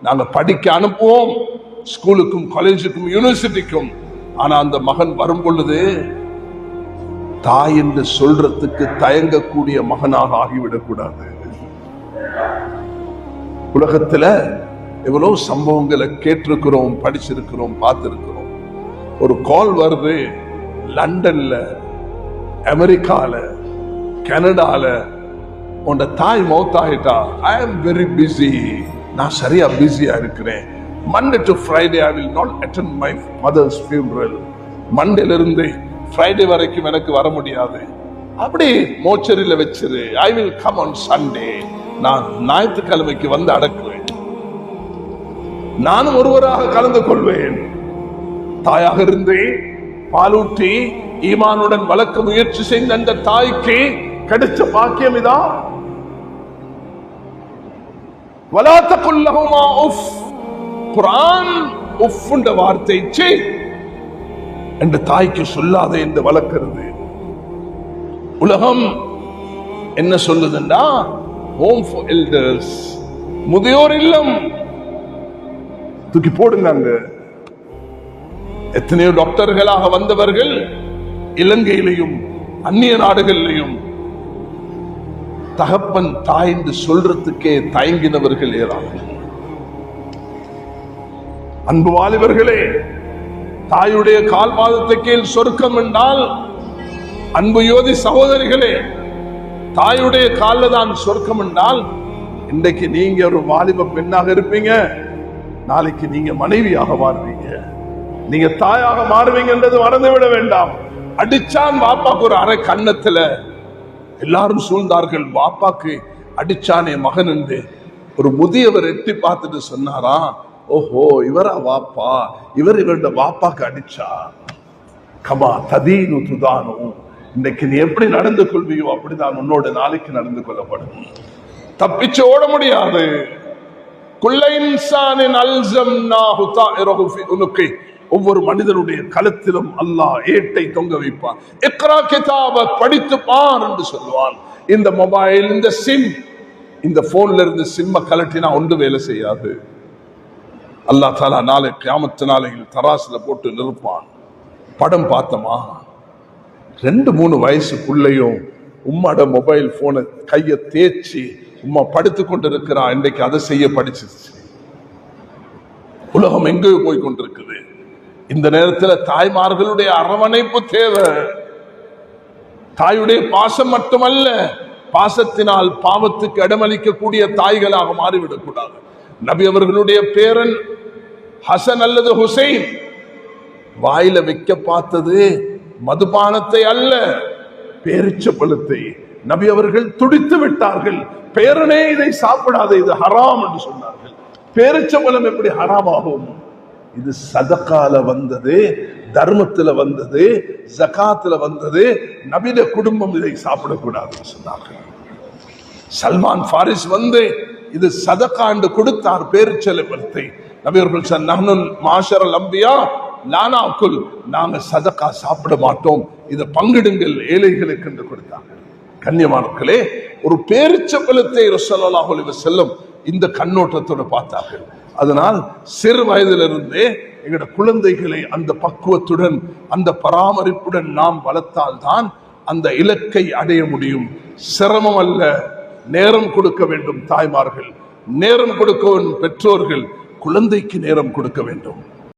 நாங்க படிக்க அனுப்புவோம், ஸ்கூலுக்கும் காலேஜுக்கும் யூனிவர்சிட்டிக்கும். ஆனா அந்த மகன் வரும் பொழுது தாய் என்று சொல்றதுக்கு தயங்கக்கூடிய மகனாக ஆகிவிடக்கூடாது. உலகத்துல எவ்வளவு சம்பவங்களை கேட்டிருக்கிறோம், படிச்சிருக்கிறோம், பார்த்திருக்கிறோம். ஒரு கால் வருது, லண்டன்ல, அமெரிக்கால, கனடால, உன் தாய் மௌத்தாயிட்டா. ஐ எம் வெரி பிஸி, நான் சரியா பிஸியா இருக்கிறேன். Monday to Friday I will not attend my mother's funeral. மண்டேல இருந்து ஃப்ரைடே வரைக்கும் எனக்கு வர முடியாது, அப்படி மோச்சரியில வச்சிரு. I will come on Sunday. நான் ஞாயிற்றுக்கிழமைக்கு வந்து அடக்குவேன், நானும் ஒருவராக கலந்து கொள்வேன். தாயாக இருந்து பாலூட்டி ஈமானுடன் வளர்க்க முயற்சி செய்த அந்த தாய்க்கு கிடைச்ச பாக்கியம் இதான். வலா தகுல் லஹுமா உஃப். குர்ஆன் உஃப் என்ற வார்த்தை என்ற தாய்க்கு சொல்லாத என்று வளர்க்கிறது. உலகம் என்ன சொல்லுதுன்னா ஹோம் ஃபார் எல்டர்ஸ், முதியோர் இல்லம். தூக்கி போடுங்க. எத்தனையோ டாக்டர்களாக வந்தவர்கள் இலங்கையிலையும் அந்நிய நாடுகளிலையும் தகப்பன் தாய் என்று சொல்றதுக்கே தயங்கினவர்கள் ஏறார்கள். அன்பு வாலிபர்களே, தாயுடைய கால் பாதத்தை கீழ் சொர்க்கம் என்றால், அன்பு யோதி சகோதரிகளே, தாயுடைய கால தான் சொர்க்கம் என்றால், இன்றைக்கு நீங்க ஒரு வாலிப பெண்ணாக இருப்பீங்க, நாளைக்கு நீங்க மனைவியாக மாறுவீங்க, நீங்க தாயாக மாறுவீங்க என்றது மறந்துவிட வேண்டாம். அடிச்சான் வாப்பாக்கு ஒரு அரை கண்ணத்துல, எல்லாரும் சூழ்ந்தார்கள். வாப்பாக்கு அடிச்சானே மகன் என்று ஒரு முதியவர் எட்டி பார்த்துட்டு சொன்னாரா, ஓஹோ இவரா வாப்பா, இவருடைய வாப்பாக்கு அடிச்சா. கமா ததீனு துதானு. இன்னைக்கு நீ எப்படி நடந்து கொள்வியோ அப்படிதான் உன்னோட நாளைக்கு நடந்து கொள்ளப்படும். தப்பிச்சு ஓட முடியாது. ஒவ்வொரு மனிதனுடைய கழுத்திலும் அல்லாஹ் ஏட்டை தொங்க வைப்பான். இக்ரா கிதாப, படித்து பார் என்று சொல்லுவான். இந்த மொபைல், இந்த சிம், இந்த போன்ல இருந்து சிம்ம கலட்டினா ஒன்று வேலை செய்யாது. அல்லாஹ் தாலா நாளை கியாமத்து நாளையில் தராசுல போட்டு நிறுப்பான். படம் பார்த்தமா, 2-3 வயசு பிள்ளையும் உம்மாட மொபைல் போனை கையை தேய்ச்சி உம்மா படுத்து கொண்டு இருக்கிறா. இன்றைக்கு அதை செய்ய படிச்சிருச்சு. உலகம் எங்கேயோ போய் கொண்டிருக்குது. இந்த நேரத்தில் தாய்மார்களுடைய அரவணைப்பு தேவை. தாயுடைய பாசம் மட்டுமல்ல, பாசத்தினால் பாவத்துக்கு இடமளிக்கக்கூடிய தாய்களாக மாறிவிடக் கூடாது. நபி அவர்களுடைய பேரன் ஹசன் அல்லது ஹுசைன் வாயில வைக்க பார்த்தது மதுபானத்தை அல்ல, பேரிச்சப்பழத்தை. நபி அவர்கள் துடித்து விட்டார்கள். பேரனே இதை சாப்பிடாத, இது ஹராம் என்று சொன்னார்கள். பேரிச்சப்பழம் எப்படி ஹராம் ஆகும்? இது சதகால வந்தது, தர்மத்துல வந்தது, ஜகாத்துல வந்தது. நபிட குடும்பம் இதை சாப்பிடக்கூடாதுன்னு சொன்னார்கள். சல்மான் ஃபாரிஸ் வந்து இது சதகாண்டு கொடுத்தார் பேரிச்சப்பழத்தை. நபி அவர்கள் சொன்னார்கள், மாஷரல் அம்பியா லானாக்குல், நாங்க சதகா சாப்பிட மாட்டோம், இதை பங்கிடுங்கள் ஏழைகளுக்கு என்று கொடுத்தார்கள். கண்ணியமானவர்களே, ஒரு பேரிச்சப்பழத்தை ரசூலுல்லாஹி அலைஹி வஸல்லம் இந்த கண்ணோட்டத்தோடு பார்த்தார்கள். அதனால் சிறு வயதிலிருந்தே எங்களுடைய குழந்தைகளை அந்த பக்குவத்துடன், அந்த பராமரிப்புடன் நாம் வளர்த்தால் தான் அந்த இலக்கை அடைய முடியும். சிரமம் அல்ல, நேரம் கொடுக்க வேண்டும் தாய்மார்கள், நேரம் கொடுக்க வேண்டும் பெற்றோர்கள், குழந்தைக்கு நேரம் கொடுக்க வேண்டும்.